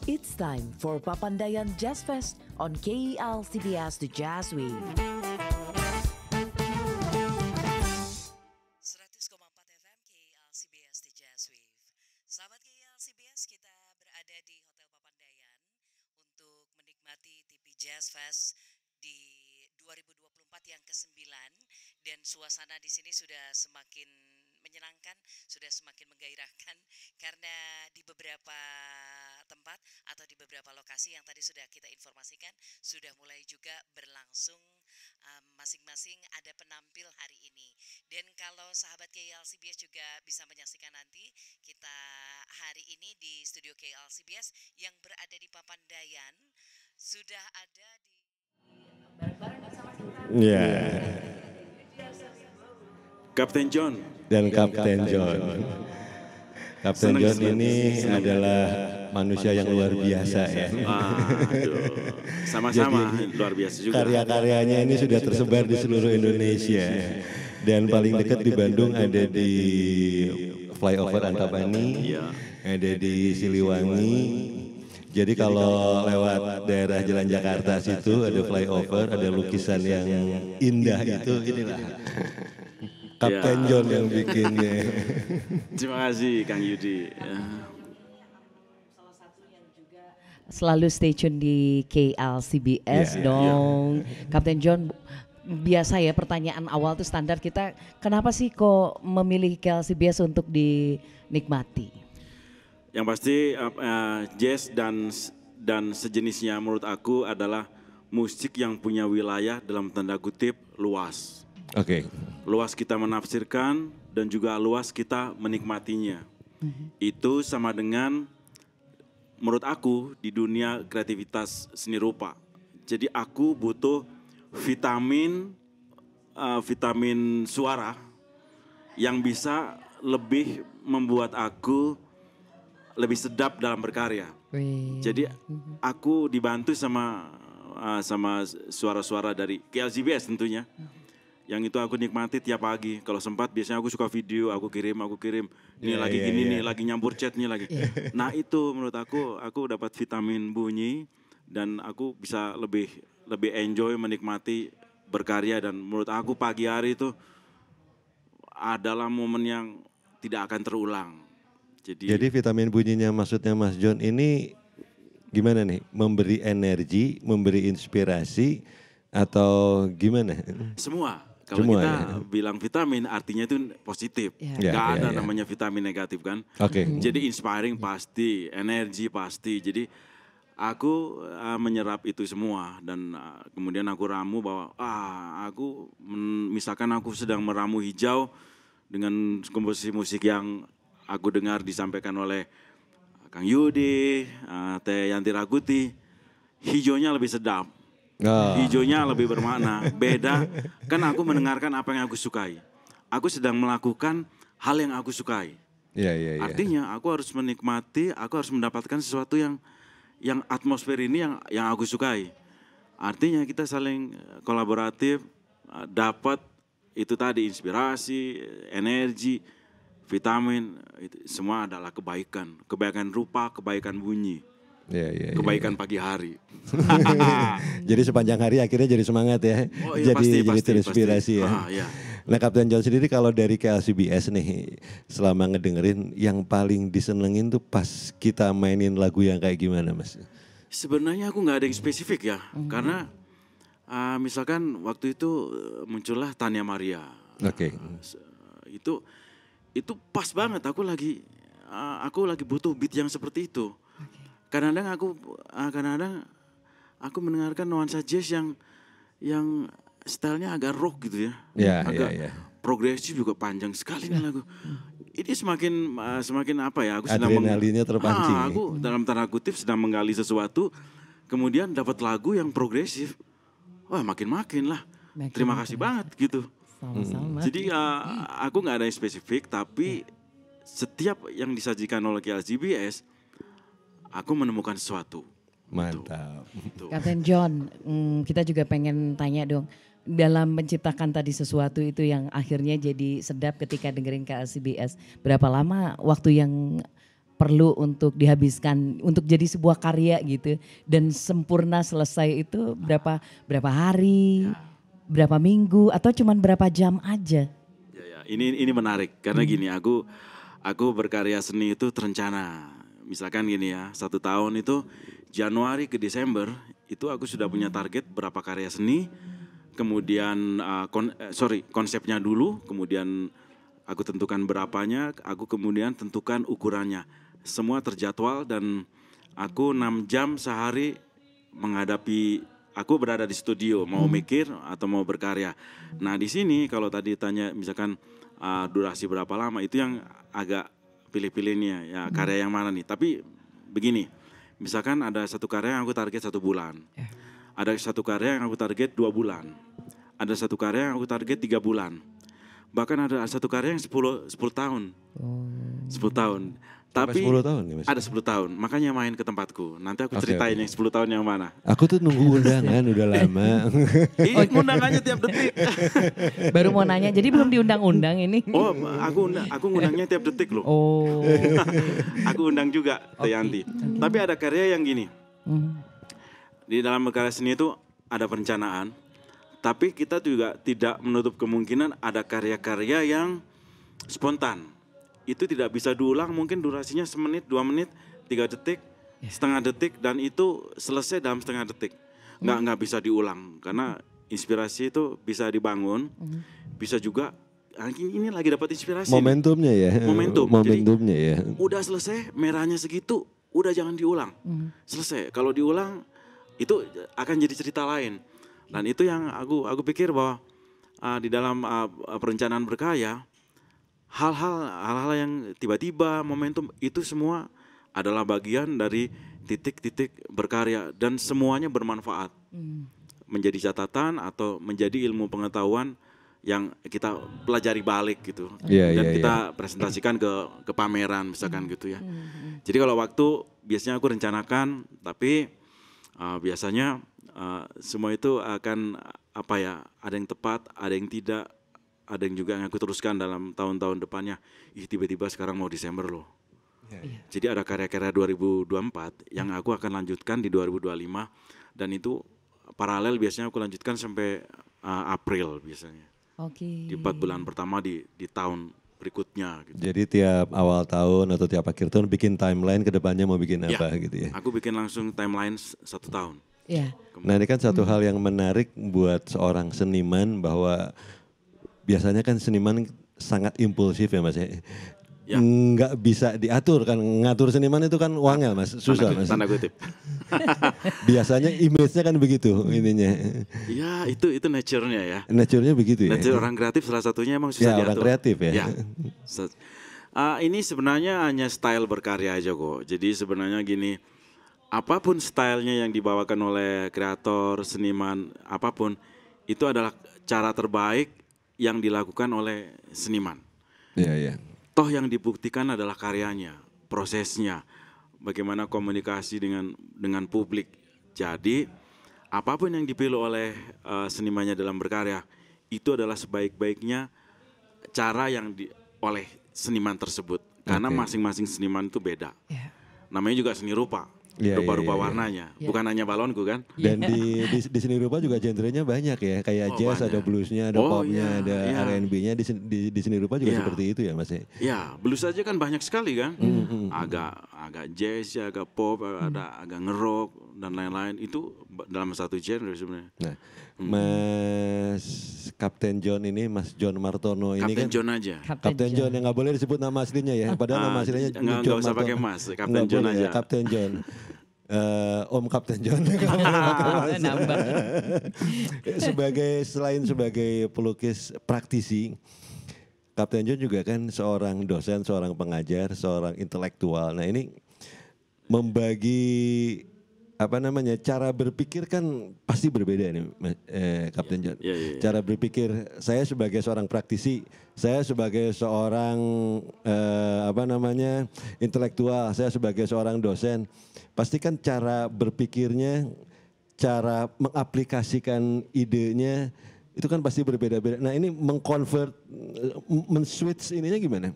It's time for Papandayan Jazz Fest on KEL CBS The Jazz Wave. 100,4 FM KEL CBS The Jazz Wave. Sahabat KEL CBS, kita berada di Hotel Papandayan untuk menikmati TV Jazz Fest di 2024 yang ke-9, dan suasana di sini sudah semakin menyenangkan, sudah semakin menggairahkan karena di beberapa tempat atau di beberapa lokasi yang tadi sudah kita informasikan sudah mulai juga berlangsung, masing-masing ada penampil hari ini. Dan kalau sahabat KEL CBS juga bisa menyaksikan nanti, kita hari ini di studio KEL CBS yang berada di Papandayan sudah ada di bareng-bareng bersama kita. Kapten John Dan Kapten John. Kapten John ini adalah manusia yang luar biasa ya. Sama-sama luar biasa juga. Karya-karyanya ini sudah tersebar di seluruh Indonesia. Dan paling dekat di Bandung ada di Flyover Antapani, ada di Siliwangi. Jadi kalau lewat daerah Jalan Jakarta situ ada flyover, ada lukisan yang indah itu, inilah Kapten John yang bikinnya. Terima kasih Kang Yudi. Salah satu yang juga selalu stay tune di KEL CBS dong. Kapten John, biasa ya pertanyaan awal tuh standar kita, kenapa sih kok memilih KEL CBS untuk dinikmati? Yang pasti jazz dan sejenisnya menurut aku adalah musik yang punya wilayah dalam tanda kutip luas. Oke. Luas kita menafsirkan dan juga luas kita menikmatinya. Itu sama dengan menurut aku di dunia kreativitas seni rupa. Jadi aku butuh vitamin suara yang bisa lebih membuat aku lebih sedap dalam berkarya. Jadi aku dibantu sama suara-suara dari KEL CBS tentunya. Yang itu aku nikmati tiap pagi. Kalau sempat biasanya aku suka video, aku kirim. Ini lagi gini nih, lagi nyampur chat nih lagi. Nah itu menurut aku dapat vitamin bunyi dan aku bisa lebih enjoy menikmati berkarya, dan menurut aku pagi hari itu adalah momen yang tidak akan terulang. Jadi vitamin bunyinya maksudnya Mas John ini gimana nih? Memberi energi, memberi inspirasi atau gimana? Semua. Kalau kita bilang vitamin artinya itu positif. Gak ada namanya vitamin negatif kan. Jadi inspiring pasti, energi pasti. Jadi aku menyerap itu semua, dan kemudian aku ramu bahwa misalkan aku sedang meramu hijau dengan komposisi musik yang aku dengar disampaikan oleh Kang Yudi, Teh Yanti Raguti, hijaunya lebih sedap. Hijaunya lebih bermakna, beda kan aku mendengarkan apa yang aku sukai. Aku sedang melakukan hal yang aku sukai. Artinya aku harus menikmati, aku harus mendapatkan sesuatu yang atmosfer ini yang aku sukai. Artinya kita saling kolaboratif, dapat itu tadi inspirasi, energi, vitamin, itu semua adalah kebaikan rupa, kebaikan bunyi. Kebaikan pagi hari. Jadi sepanjang hari akhirnya jadi semangat ya. Jadi terinspirasi ya. Nah Kapten John sendiri kalau dari KEL CBS nih, selama ngedengerin yang paling disenengin tuh pas kita mainin lagu yang kayak gimana Mas? Sebenarnya aku nggak ada yang spesifik ya, karena misalkan waktu itu muncullah Tania Maria. Itu pas banget, aku lagi butuh beat yang seperti itu. Kadang-kadang aku mendengarkan nuansa jazz yang stylenya agak rock gitu ya. Agak progresif juga, panjang sekali nih lagu. Ini semakin apa ya, aku sedang adrenalinnya terpancing. Aku dalam tanda kutip sedang menggali sesuatu, kemudian dapat lagu yang progresif. Wah makin lah. Terima kasih banget gitu. Sama-sama. Jadi aku nggak ada yang spesifik, tapi setiap yang disajikan oleh KEL CBS, aku menemukan sesuatu. Mantap. Kapten John, kita juga pengen tanya dong, dalam menciptakan tadi sesuatu itu yang akhirnya jadi sedap ketika dengerin KEL CBS, berapa lama waktu yang perlu untuk dihabiskan untuk jadi sebuah karya gitu dan sempurna selesai itu berapa hari, berapa minggu atau cuman berapa jam aja? Ya, ini menarik karena gini, aku berkarya seni itu terencana. Misalkan gini ya, 1 tahun itu Januari ke Desember itu aku sudah punya target berapa karya seni, kemudian konsepnya dulu, kemudian aku tentukan berapanya, aku kemudian tentukan ukurannya. Semua terjadwal dan aku 6 jam sehari menghadapi, aku berada di studio mau mikir atau mau berkarya. Nah di sini kalau tadi tanya misalkan durasi berapa lama, itu yang agak pilih-pilihnya ya, karya yang mana nih. Tapi begini, misalkan ada satu karya yang aku target 1 bulan, ada satu karya yang aku target 2 bulan, ada satu karya yang aku target 3 bulan, bahkan ada satu karya yang 10 tahun. 10 tahun. Tapi 10 tahun ya, Mas? Ada 10 tahun, makanya main ke tempatku. Nanti aku ceritain yang 10 tahun yang mana. Aku tuh nunggu undangan udah lama. Undangannya tiap detik. Baru mau nanya, jadi belum diundang-undang ini? Oh, aku ngundangnya tiap detik loh. Oh. Aku undang juga Teh Yanti. Tapi ada karya yang gini. Di dalam berkarya seni itu ada perencanaan. Tapi kita juga tidak menutup kemungkinan ada karya-karya yang spontan. Itu tidak bisa diulang, mungkin durasinya 1 menit, 2 menit, 3 detik, setengah detik, dan itu selesai dalam setengah detik. Nggak bisa diulang, karena inspirasi itu bisa dibangun, bisa juga, ini lagi dapat inspirasi. Momentumnya ya. Momentumnya ya. Udah selesai, merahnya segitu, udah jangan diulang. Selesai, kalau diulang itu akan jadi cerita lain. Dan itu yang aku pikir bahwa di dalam perencanaan berkarya, hal-hal yang tiba-tiba momentum itu semua adalah bagian dari titik-titik berkarya dan semuanya bermanfaat. Menjadi catatan atau menjadi ilmu pengetahuan yang kita pelajari balik gitu. Dan kita presentasikan ke pameran misalkan gitu ya. Jadi kalau waktu biasanya aku rencanakan, tapi biasanya semua itu akan ada yang tepat, ada yang tidak. Ada yang juga yang aku teruskan dalam tahun-tahun depannya. Tiba-tiba sekarang mau Desember loh. Jadi ada karya-karya 2024 yang aku akan lanjutkan di 2025. Dan itu paralel biasanya aku lanjutkan sampai April biasanya. Di 4 bulan pertama di tahun berikutnya. Gitu. Jadi tiap awal tahun atau tiap akhir tahun bikin timeline ke depannya mau bikin apa gitu ya? Aku bikin langsung timeline 1 tahun. Nah ini kan satu hal yang menarik buat seorang seniman bahwa biasanya kan seniman sangat impulsif ya Mas ya. Nggak bisa diatur kan, ngatur seniman itu kan wangel Mas, susah Mas. Tanda kutip. Biasanya image-nya kan begitu ininya. Ya itu nature-nya ya. Nature-nya begitu ya. Nature orang kreatif salah satunya emang susah diatur. Orang kreatif ya. Ini sebenarnya hanya style berkarya aja kok. Jadi sebenarnya gini, apapun stylenya yang dibawakan oleh kreator, seniman, apapun, itu adalah cara terbaik yang dilakukan oleh seniman. Toh yang dibuktikan adalah karyanya, prosesnya, bagaimana komunikasi dengan publik. Jadi apapun yang dipilih oleh senimannya dalam berkarya, itu adalah sebaik-baiknya cara yang oleh seniman tersebut. Karena masing-masing seniman itu beda. Namanya juga seni rupa. Rupa-rupa warnanya, bukan hanya balonku kan. Dan di seni rupa juga genrenya banyak ya, kayak jazz, banyak. Ada bluesnya, ada popnya, ada R&B-nya. Di seni rupa juga seperti itu ya Mas. Ya, blues aja kan banyak sekali kan. Agak jazz, agak pop, ada agak ngerok dan lain-lain. Itu dalam satu genre sebenarnya. Nah, Mas Kapten John ini, Mas John Martono ini Kapten kan. John aja. Kapten John yang nggak boleh disebut nama aslinya ya. Padahal nama aslinya nggak usah pakai Mas, Kapten John aja. Ya, Kapten John. Om Kapten John. Selain sebagai pelukis praktisi, Kapten John juga kan seorang dosen, seorang pengajar, seorang intelektual. Nah ini membagi cara berpikir kan pasti berbeda nih Kapten John. Cara berpikir saya sebagai seorang praktisi, saya sebagai seorang intelektual, saya sebagai seorang dosen, pasti kan cara berpikirnya, cara mengaplikasikan idenya itu kan pasti berbeda-beda. Nah ini men-switch ininya gimana?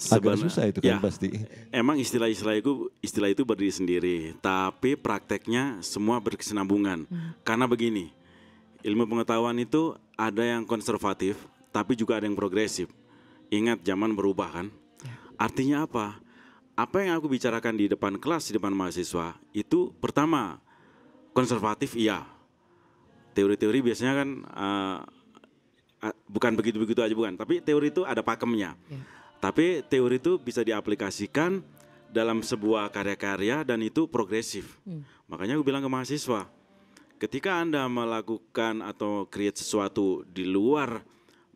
Agak susah itu kan pasti. Emang istilah itu berdiri sendiri, tapi prakteknya semua berkesinambungan. Karena begini, ilmu pengetahuan itu ada yang konservatif, tapi juga ada yang progresif. Ingat zaman berubah kan? Artinya apa? Apa yang aku bicarakan di depan kelas, di depan mahasiswa, itu pertama konservatif iya. Teori-teori biasanya kan bukan begitu-begitu aja bukan, tapi teori itu ada pakemnya. Tapi teori itu bisa diaplikasikan dalam sebuah karya-karya dan itu progresif. Makanya aku bilang ke mahasiswa, ketika Anda melakukan atau create sesuatu di luar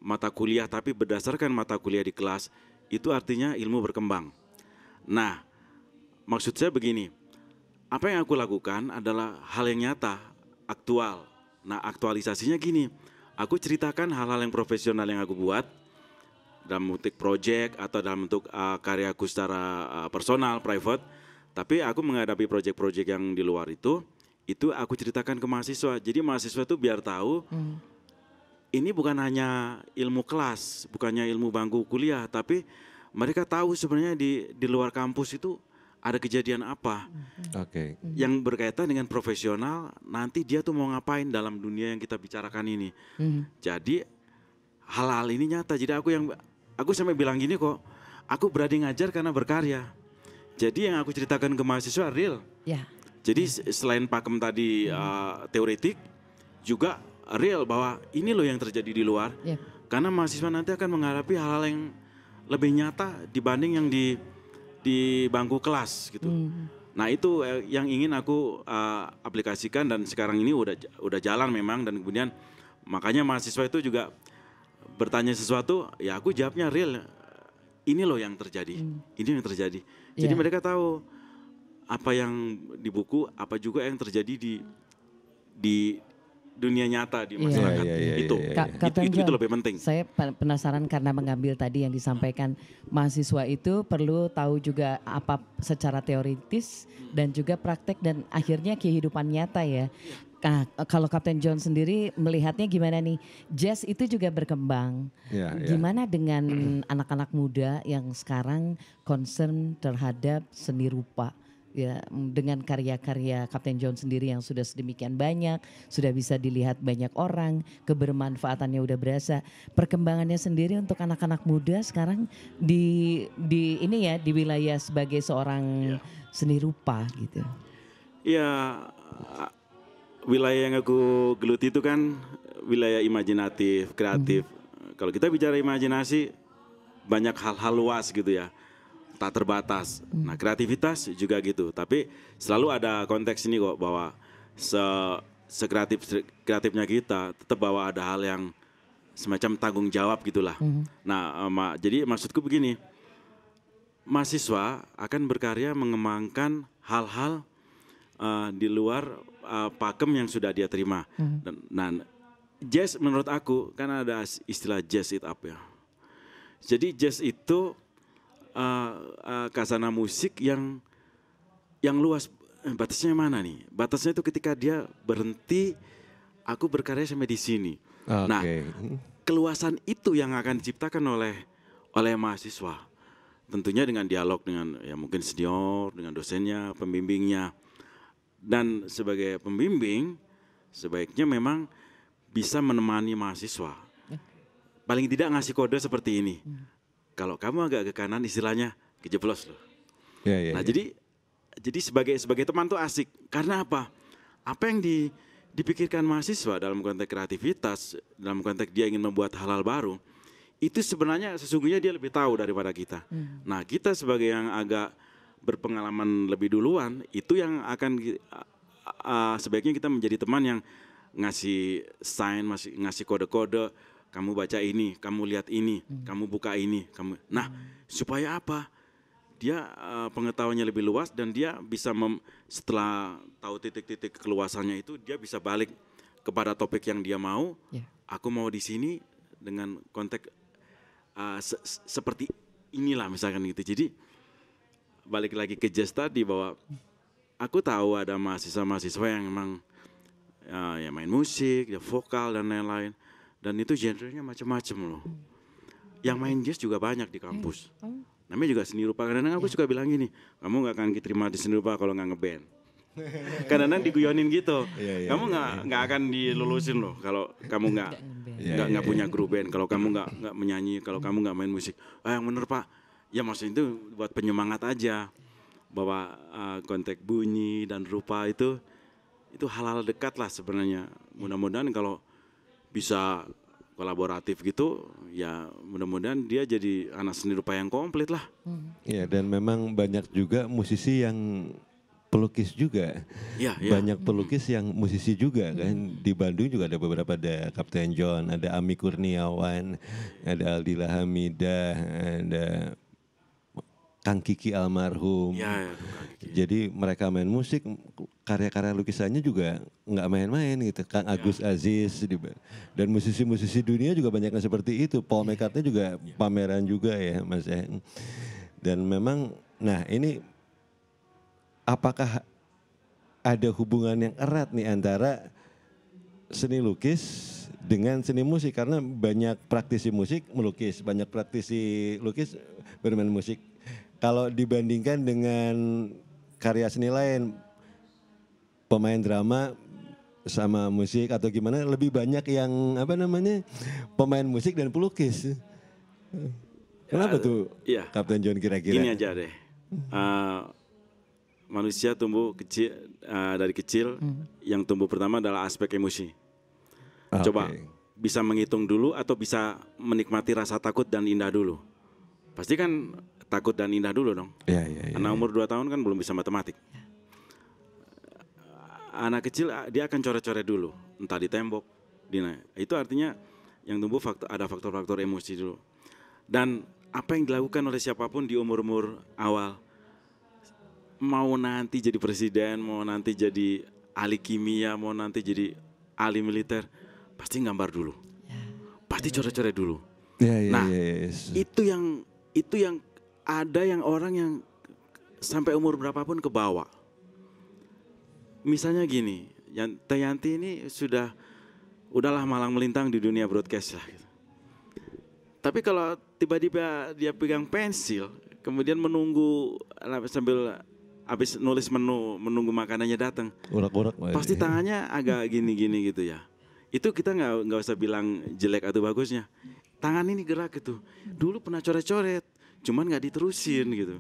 mata kuliah tapi berdasarkan mata kuliah di kelas, itu artinya ilmu berkembang. Nah, maksud saya begini, apa yang aku lakukan adalah hal yang nyata, aktual. Nah, aktualisasinya gini, aku ceritakan hal-hal yang profesional yang aku buat, dalam bentuk project atau dalam bentuk karyaku secara personal, private. Tapi aku menghadapi project-project yang di luar itu aku ceritakan ke mahasiswa. Jadi mahasiswa itu biar tahu ini bukan hanya ilmu kelas, bukannya ilmu bangku kuliah, tapi mereka tahu sebenarnya di luar kampus itu ada kejadian apa. Yang berkaitan dengan profesional, nanti dia tuh mau ngapain dalam dunia yang kita bicarakan ini. Jadi hal-hal ini nyata. Jadi aku sampai bilang gini kok, aku berani ngajar karena berkarya. Jadi yang aku ceritakan ke mahasiswa real. Jadi selain pakem tadi teoretik, juga real bahwa ini loh yang terjadi di luar. Karena mahasiswa nanti akan menghadapi hal-hal yang lebih nyata dibanding yang di bangku kelas gitu. Nah itu yang ingin aku aplikasikan dan sekarang ini udah jalan memang, dan kemudian makanya mahasiswa itu juga bertanya sesuatu, ya aku jawabnya real. Ini loh yang terjadi, ini yang terjadi. Jadi mereka tahu apa yang di buku, apa juga yang terjadi di dunia nyata di masyarakat. Itu lebih penting. Saya penasaran karena mengambil tadi yang disampaikan mahasiswa itu perlu tahu juga apa secara teoritis dan juga praktek dan akhirnya kehidupan nyata ya. Nah, kalau Kapten John sendiri melihatnya gimana nih? Jazz itu juga berkembang. Gimana dengan anak-anak muda yang sekarang concern terhadap seni rupa? Ya, dengan karya-karya Kapten John sendiri yang sudah sedemikian banyak, sudah bisa dilihat banyak orang, kebermanfaatannya udah berasa. Perkembangannya sendiri untuk anak-anak muda sekarang di ini ya, di wilayah sebagai seorang seni rupa gitu. Ya, wilayah yang aku geluti itu kan wilayah imajinatif, kreatif. Kalau kita bicara imajinasi, banyak hal-hal luas gitu ya, tak terbatas. Nah kreativitas juga gitu, tapi selalu ada konteks ini kok, bahwa kreatifnya kita tetap bahwa ada hal yang semacam tanggung jawab gitulah. Nah jadi maksudku begini, mahasiswa akan berkarya mengembangkan hal-hal di luar pakem yang sudah dia terima. Nah jazz menurut aku kan ada istilah jazz it up ya. Jadi jazz itu kasana musik yang luas. Batasnya mana nih? Batasnya itu ketika dia berhenti, aku berkarya sampai di sini. Nah, keluasan itu yang akan diciptakan oleh mahasiswa. Tentunya dengan dialog dengan ya mungkin senior, dengan dosennya, pembimbingnya. Dan sebagai pembimbing, sebaiknya memang bisa menemani mahasiswa. Paling tidak ngasih kode seperti ini. Kalau kamu agak ke kanan istilahnya kejeblos loh. Nah jadi sebagai teman tuh asik. Karena apa? Apa yang dipikirkan mahasiswa dalam konteks kreativitas, dalam konteks dia ingin membuat hal-hal baru, itu sebenarnya sesungguhnya dia lebih tahu daripada kita. Nah kita sebagai yang agak berpengalaman lebih duluan, itu yang akan sebaiknya kita menjadi teman yang ngasih sign, ngasih kode-kode. Kamu baca ini, kamu lihat ini, kamu buka ini, Nah, supaya apa? Dia pengetahuannya lebih luas dan dia bisa setelah tahu titik-titik keluasannya itu, dia bisa balik kepada topik yang dia mau. Aku mau di sini dengan konteks seperti inilah misalkan gitu. Jadi balik lagi ke jazz tadi, bahwa aku tahu ada mahasiswa-mahasiswa yang memang ya main musik, ya vokal dan lain-lain. Dan itu genrenya macam-macam loh. Yang main jazz juga banyak di kampus. Namanya juga seni rupa. Kadang-kadang aku suka bilang gini, kamu gak akan diterima di seni rupa kalau gak ngeband. Kadang-kadang diguyonin gitu, kamu nggak akan dilulusin loh kalau kamu nggak punya grup band, kalau kamu nggak menyanyi, kalau kamu nggak main musik. Yang bener Pak, ya maksudnya itu buat penyemangat aja, bahwa konteks bunyi dan rupa itu hal-hal dekat lah sebenarnya. Mudah-mudahan kalau bisa kolaboratif gitu, ya mudah-mudahan dia jadi anak seni rupa yang komplit lah. Ya, dan memang banyak juga musisi yang pelukis juga, banyak pelukis yang musisi juga kan. Di Bandung juga ada beberapa, ada Kapten John, ada Ami Kurniawan, ada Aldila Hamidah, ada Kang Kiki almarhum. Jadi mereka main musik, karya-karya lukisannya juga nggak main-main gitu. Kang Agus Aziz, dan musisi-musisi dunia juga banyak yang seperti itu. Paul McCartney juga pameran juga ya Mas. Dan memang, nah ini apakah ada hubungan yang erat nih antara seni lukis dengan seni musik? Karena banyak praktisi musik melukis, banyak praktisi lukis bermain musik. Kalau dibandingkan dengan karya seni lain, pemain drama sama musik atau gimana, lebih banyak yang pemain musik dan pelukis. Kenapa tuh Kapten John kira-kira? Gini aja deh. Manusia tumbuh kecil, dari kecil, yang tumbuh pertama adalah aspek emosi. Coba bisa menghitung dulu atau bisa menikmati rasa takut dan indah dulu. Pasti kan takut dan indah dulu dong. Anak umur 2 tahun kan belum bisa matematik. Anak kecil dia akan coret-coret dulu, entah di tembok, itu artinya yang tumbuh ada faktor-faktor emosi dulu. Dan apa yang dilakukan oleh siapapun di umur-umur awal, mau nanti jadi presiden, mau nanti jadi ahli kimia, mau nanti jadi ahli militer, pasti gambar dulu, pasti coret-coret dulu. Itu yang ada yang orang yang sampai umur berapapun ke bawah. Misalnya gini, Teh Yanti ini udahlah malang melintang di dunia broadcast lah. Gitu. Tapi kalau tiba-tiba dia pegang pensil, kemudian menunggu sambil habis nulis menu, menunggu makanannya datang, pasti tangannya agak gini-gini gitu ya. Itu kita nggak usah bilang jelek atau bagusnya. Tangan ini gerak gitu. Dulu pernah coret-coret, cuman nggak diterusin gitu.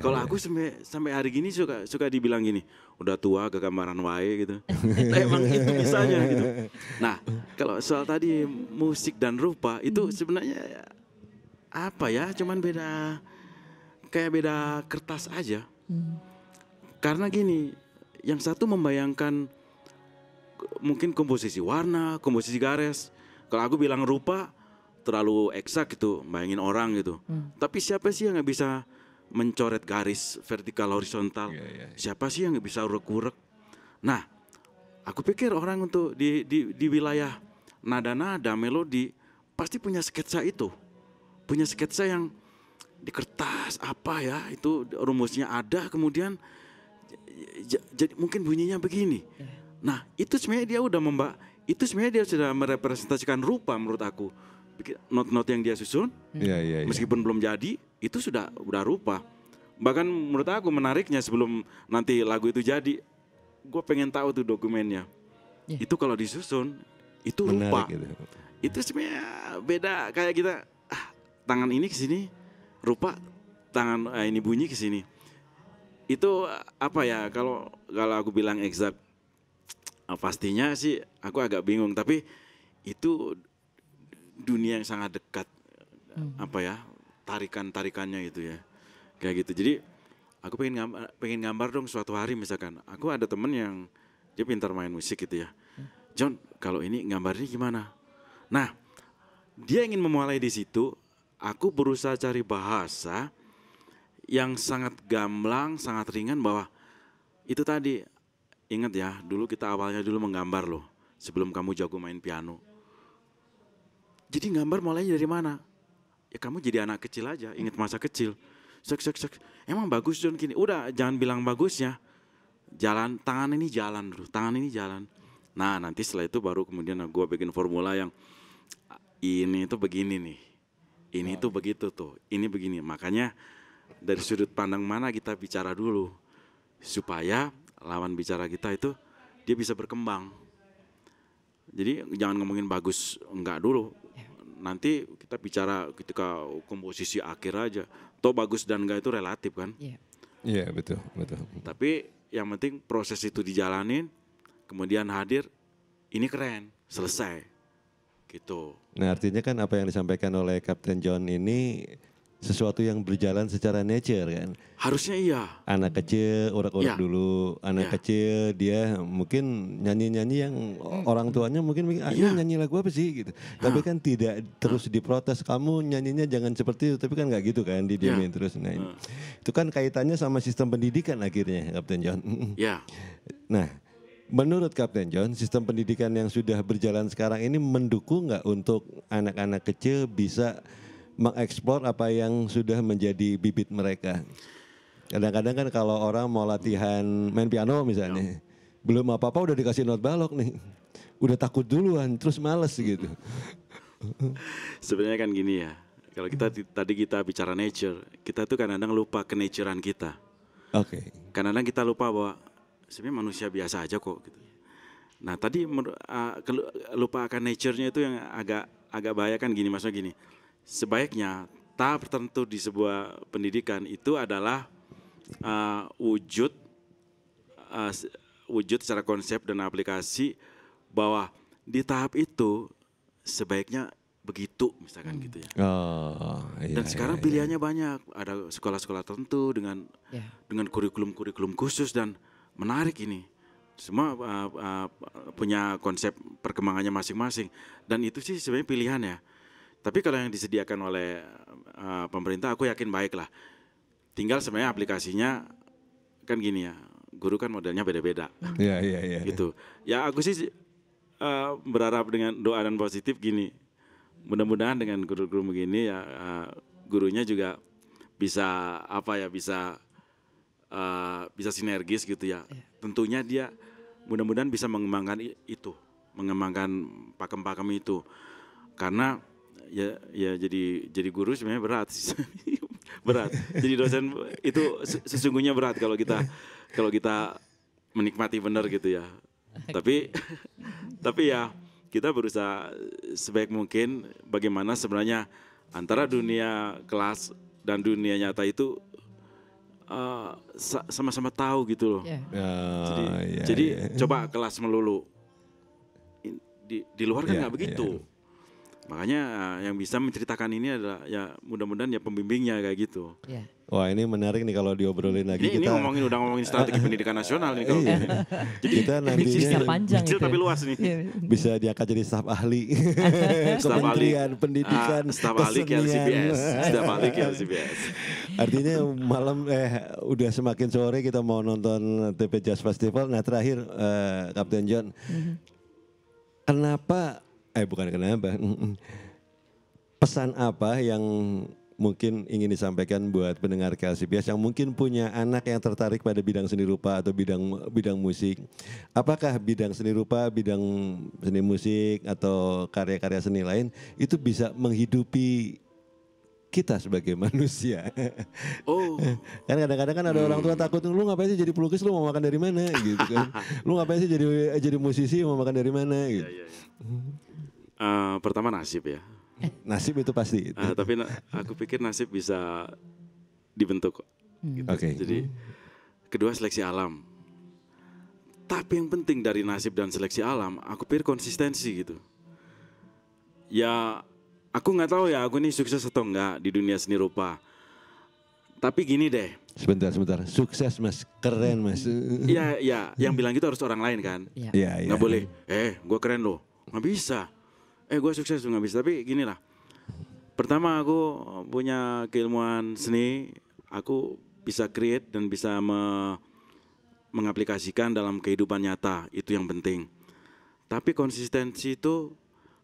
Kalau aku sampai hari gini suka dibilang gini, udah tua kegambaran wae gitu. Emang itu bisanya gitu. Nah, kalau soal tadi musik dan rupa itu sebenarnya apa ya? Cuman beda kertas aja. Karena gini, yang satu membayangkan mungkin komposisi warna, komposisi garis. Kalau aku bilang rupa terlalu eksak gitu, bayangin orang gitu. Tapi siapa sih yang nggak bisa mencoret garis vertikal horizontal? Siapa sih yang nggak bisa urek-urek? Nah, aku pikir orang untuk di wilayah nada-nada, melodi pasti punya sketsa itu, punya sketsa yang di kertas apa ya, itu rumusnya ada, kemudian jadi mungkin bunyinya begini. Nah, itu sebenarnya dia sudah merepresentasikan rupa menurut aku. Not-not yang dia susun, meskipun belum jadi, itu udah rupa. Bahkan menurut aku menariknya, sebelum nanti lagu itu jadi, gue pengen tahu tuh dokumennya. Itu kalau disusun, itu rupa. Gitu. Itu sebenarnya beda, kayak kita tangan ini ke sini, rupa tangan ini bunyi ke sini. Itu apa ya, kalau aku bilang eksak, pastinya sih aku agak bingung, tapi itu dunia yang sangat dekat, apa ya, tarikannya itu ya, kayak gitu. Jadi aku pengen gambar dong suatu hari, misalkan aku ada temen yang dia pintar main musik gitu ya, John kalau ini gambarnya gimana? Nah, dia ingin memulai di situ. Aku berusaha cari bahasa yang sangat gamblang, sangat ringan, bahwa itu tadi, ingat ya, dulu kita awalnya dulu menggambar loh, sebelum kamu jago main piano. Jadi gambar mulainya dari mana? Ya kamu jadi anak kecil aja, ingat masa kecil. Emang bagus John gini, udah jangan bilang bagusnya. Jalan, tangan ini jalan dulu, tangan ini jalan. Nah nanti setelah itu baru kemudian gue bikin formula yang ini tuh begini nih. Ini tuh begitu tuh, ini begini. Makanya dari sudut pandang mana kita bicara dulu supaya lawan bicara kita itu dia bisa berkembang. Jadi jangan ngomongin bagus enggak dulu. Nanti kita bicara ketika komposisi akhir aja. Toh bagus dan enggak itu relatif kan. Iya betul. Tapi yang penting proses itu dijalanin, kemudian hadir, ini keren, selesai. Gitu. Nah artinya kan apa yang disampaikan oleh Kapten John ini sesuatu yang berjalan secara nature kan. Harusnya iya. Anak kecil urak-urak Ya. dulu, anak kecil dia mungkin nyanyi-nyanyi yang orang tuanya mungkin nyanyi lagu apa sih gitu. Tapi kan tidak terus diprotes, kamu nyanyinya jangan seperti itu, tapi kan nggak gitu kan, didiemin terus. Nah, itu kan kaitannya sama sistem pendidikan akhirnya Kapten John. Ya. Nah, menurut Kapten John, sistem pendidikan yang sudah berjalan sekarang ini mendukung nggak untuk anak-anak kecil bisa mengeksplor apa yang sudah menjadi bibit mereka? Kadang-kadang kan kalau orang mau latihan main piano misalnya, belum apa-apa udah dikasih not balok nih, udah takut duluan, terus males gitu. Sebenarnya kan gini ya, kalau kita tadi kita bicara nature, kita tuh kadang-kadang lupa kenaturean kita. Oke. Kadang-kadang kita lupa bahwa sebenarnya manusia biasa aja kok. Gitu. Nah tadi lupa akan nature-nya itu yang agak bahaya kan gini, maksudnya gini. Sebaiknya tahap tertentu di sebuah pendidikan itu adalah wujud secara konsep dan aplikasi bahwa di tahap itu sebaiknya begitu misalkan gitu ya. Iya, Dan sekarang pilihannya banyak, ada sekolah-sekolah tertentu dengan kurikulum khusus dan menarik ini. Semua punya konsep perkembangannya masing-masing dan itu sih sebenarnya pilihan ya. Tapi kalau yang disediakan oleh pemerintah aku yakin baik lah. Tinggal sebenarnya aplikasinya kan gini ya, guru kan modelnya beda-beda. Iya. Gitu. Ya aku sih berharap dengan doa dan positif gini. Mudah-mudahan dengan guru-guru begini ya gurunya juga bisa bisa sinergis gitu ya. Tentunya dia mudah-mudahan bisa mengembangkan itu, mengembangkan pakem-pakem itu. Karena ya jadi guru sebenarnya berat. Berat. Jadi dosen itu sesungguhnya berat kalau kita menikmati benar gitu ya. Tapi ya kita berusaha sebaik mungkin bagaimana sebenarnya antara dunia kelas dan dunia nyata itu sama-sama tahu gitu loh. Jadi coba kelas melulu. Di luar kan nggak begitu. Makanya yang bisa menceritakan ini adalah ya mudah-mudahan ya pembimbingnya kayak gitu. Wah ini menarik nih kalau diobrolin lagi. Ini udah ngomongin strategi pendidikan nasional nih. Jadi kita nantinya panjang kecil tapi luas nih. Bisa diangkat jadi staf ahli. Kementerian Pendidikan, staf ahli KLCBS. Staf ahli KLCBS. Artinya malam udah semakin sore kita mau nonton TP Jazz Festival. Nah terakhir Kapten John, bukan kenapa, pesan apa yang mungkin ingin disampaikan buat pendengar KLCBS yang mungkin punya anak yang tertarik pada bidang seni rupa atau bidang musik? Apakah bidang seni rupa, bidang seni musik atau karya-karya seni lain itu bisa menghidupi kita sebagai manusia? Kan kadang-kadang kan ada orang tua takut, lu ngapain sih jadi pelukis, lu mau makan dari mana gitu kan? Lu ngapain sih jadi musisi, mau makan dari mana gitu? Pertama nasib ya. Nasib itu pasti. Tapi aku pikir nasib bisa dibentuk kok. Gitu. Jadi kedua seleksi alam. Tapi yang penting dari nasib dan seleksi alam, aku pikir konsistensi gitu. Ya aku nggak tahu ya aku ini sukses atau enggak di dunia seni rupa. Tapi gini deh. Sebentar. Sukses mas, keren mas. Iya, yang bilang gitu harus orang lain kan. Iya. Nggak boleh, gue keren loh. Nggak bisa. Gue sukses tuh nggak bisa. Tapi gini lah. Pertama aku punya keilmuan seni. Aku bisa create dan bisa mengaplikasikan dalam kehidupan nyata. Itu yang penting. Tapi konsistensi itu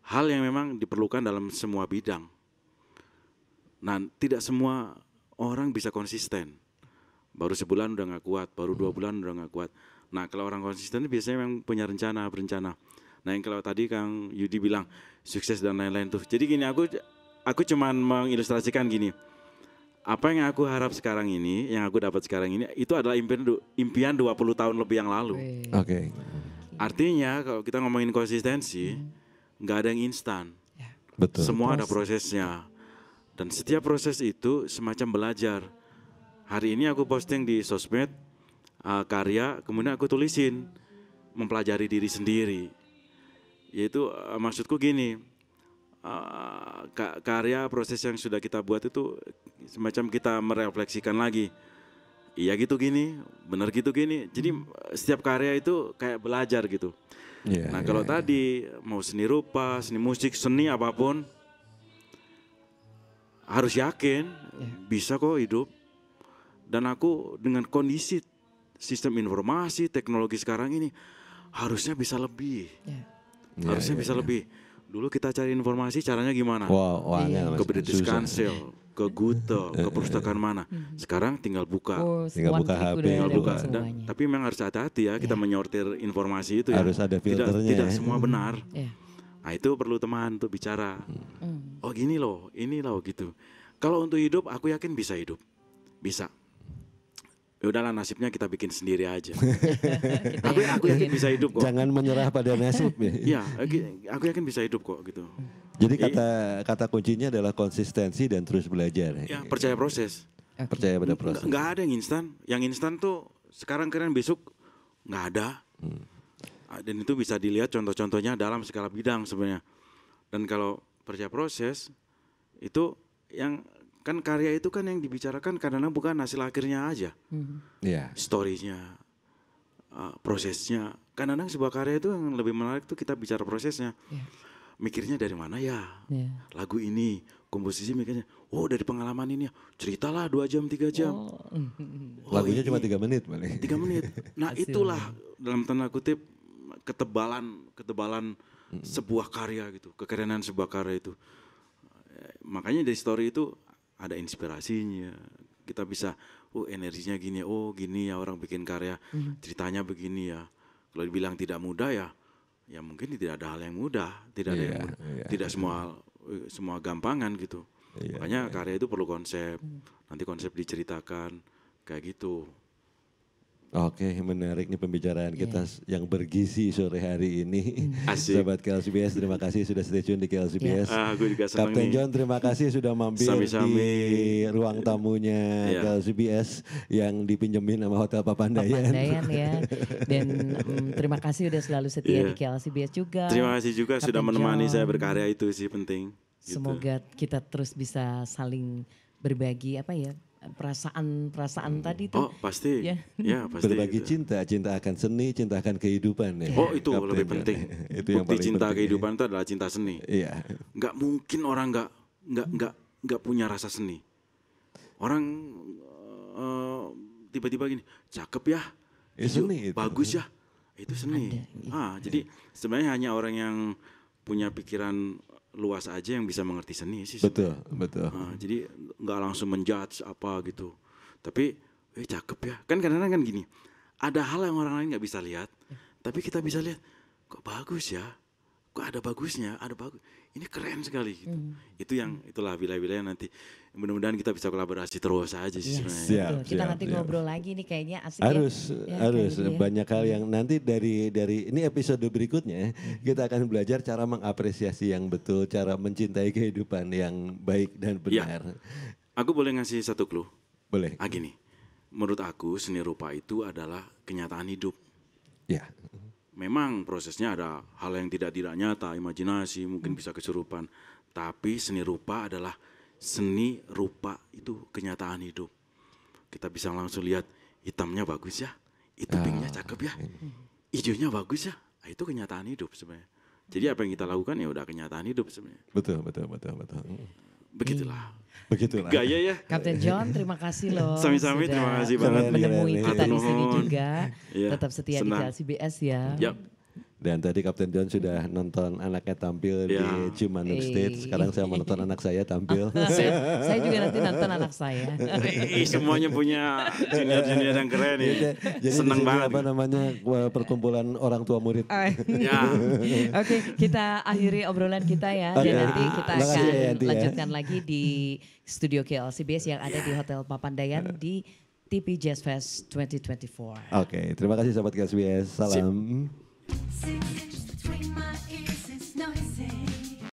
hal yang memang diperlukan dalam semua bidang. Nah, tidak semua orang bisa konsisten. Baru sebulan udah gak kuat, baru 2 bulan udah gak kuat. Nah, kalau orang konsisten biasanya memang punya berencana. Nah, yang kalau tadi Kang Yudi bilang sukses dan lain-lain tuh. Jadi gini, aku cuman mengilustrasikan gini. apa yang aku harap sekarang ini, yang aku dapat sekarang ini, itu adalah impian 20 tahun lebih yang lalu. Oke. Artinya kalau kita ngomongin konsistensi, nggak ada yang instan. Betul. Semua ada prosesnya. Dan setiap proses itu semacam belajar. Hari ini aku posting di sosmed karya, kemudian aku tulisin mempelajari diri sendiri. Yaitu maksudku gini, karya proses yang sudah kita buat itu semacam kita merefleksikan lagi. Iya gitu gini, benar gitu gini. Jadi setiap karya itu kayak belajar gitu. Nah kalau tadi mau seni rupa, seni musik, seni apapun, harus yakin bisa kok hidup. Dan aku dengan kondisi sistem informasi, teknologi sekarang ini harusnya bisa lebih. Harusnya bisa lebih. Dulu kita cari informasi caranya gimana? Ke British Council, ke Gute, ke perpustakaan mana. Sekarang tinggal buka. Tinggal buka HP. Tinggal buka. Tapi memang harus hati-hati ya kita menyortir informasi itu ya. Harus ada filternya. Tidak semua benar. Nah itu perlu teman untuk bicara. Oh gini loh, ini loh gitu. Kalau untuk hidup aku yakin bisa hidup. Bisa. Ya udahlah nasibnya kita bikin sendiri aja. Tapi aku yakin bisa hidup kok. Jangan menyerah pada nasib ya. Iya, aku yakin bisa hidup kok gitu. Jadi kata kuncinya adalah konsistensi dan terus belajar. Ya, percaya proses. Percaya pada proses. Nggak ada yang instan. Yang instan tuh sekarang keren besok nggak ada. Dan itu bisa dilihat contoh-contohnya dalam segala bidang sebenarnya. Dan kalau percaya proses itu yang kan karya itu kan yang dibicarakan kadang-kadang bukan hasil akhirnya aja. Story-nya, prosesnya. Kadang-kadang sebuah karya itu yang lebih menarik tuh kita bicara prosesnya. Mikirnya dari mana ya? Lagu ini, komposisi mikirnya, oh dari pengalaman ini ya. Ceritalah 2 jam, 3 jam. Lagunya cuma 3 menit. 3 menit. Nah itulah dalam tanda kutip ketebalan sebuah karya gitu. Kekerenan sebuah karya itu. Makanya dari story itu ada inspirasinya, kita bisa, energinya gini, gini ya orang bikin karya, ceritanya begini ya. Kalau dibilang tidak mudah ya mungkin tidak ada hal yang mudah, tidak ada yang mudah, tidak semua gampangan gitu. Makanya karya itu perlu konsep, nanti konsep diceritakan kayak gitu. Oke, menarik nih pembicaraan kita yang bergizi sore hari ini. Asik. Sahabat KLCBS, terima kasih sudah stay tune di KLCBS. Gue juga senang Kapten nih. John, terima kasih sudah mampir di ruang tamunya KLCBS yang dipinjemin sama Hotel Papandayan. Ya. Dan terima kasih udah selalu setia di KLCBS juga. Terima kasih juga Kapten sudah menemani John. saya berkarya, itu sih penting. Gitu. Semoga kita terus bisa saling berbagi perasaan tadi tuh. Oh pasti, ya pasti. Berbagi cinta akan seni, cinta akan kehidupan ya. Oh itu Kapten lebih John. penting. Itu yang Bukti paling cinta penting. kehidupan itu adalah cinta seni. Iya. Nggak mungkin orang nggak punya rasa seni. Orang tiba-tiba gini, cakep ya, Seni itu. bagus ya, itu seni. Jadi sebenarnya hanya orang yang punya pikiran luas aja yang bisa mengerti seni sih. Betul. Jadi nggak langsung menjudge apa gitu. Tapi cakep ya. Kan kadang-kadang kan gini. Ada hal yang orang lain nggak bisa lihat. Tapi kita bisa lihat. Kok bagus ya. Kok ada bagusnya. Ada bagus. Ini keren sekali gitu. Itulah wilayah-wilayah nanti. Mudah-mudahan kita bisa kolaborasi terus aja sih sebenarnya. Kita nanti ngobrol lagi nih kayaknya asik harus ya. banyak hal yang nanti dari ini episode berikutnya kita akan belajar cara mengapresiasi yang betul, cara mencintai kehidupan yang baik dan benar. Aku boleh ngasih satu clue? Boleh. Gini, menurut aku seni rupa itu adalah kenyataan hidup. Ya. Memang prosesnya ada hal yang tidak nyata, imajinasi, mungkin bisa kesurupan. Tapi seni rupa adalah seni rupa itu kenyataan hidup. Kita bisa langsung lihat hitamnya bagus ya, itu pinknya cakep ya, hijaunya bagus ya. Itu kenyataan hidup sebenarnya. Jadi apa yang kita lakukan ya udah kenyataan hidup sebenarnya. Betul. Begitulah. Gaya ya. Kapten John, terima kasih loh. Sami-sami, terima kasih banget. Menemui kita di sini Nuhun. juga. Iya, Tetap setia di senang. KLCBS ya. Yap. Dan tadi Kapten John sudah nonton anaknya tampil di Cimanuk Stage. Sekarang saya mau nonton anak saya tampil. Saya juga nanti nonton anak saya. Semuanya punya junior-junior yang keren nih. Jadi seneng banget. Apa namanya perkumpulan orang tua murid. Oke, kita akhiri obrolan kita ya. Dan nanti kita akan lanjutkan lagi di studio KLCBS yang ada di Hotel Papandayan di TP Jazz Fest 2024. Oke, terima kasih sahabat KLCBS. Salam. 6 inches between my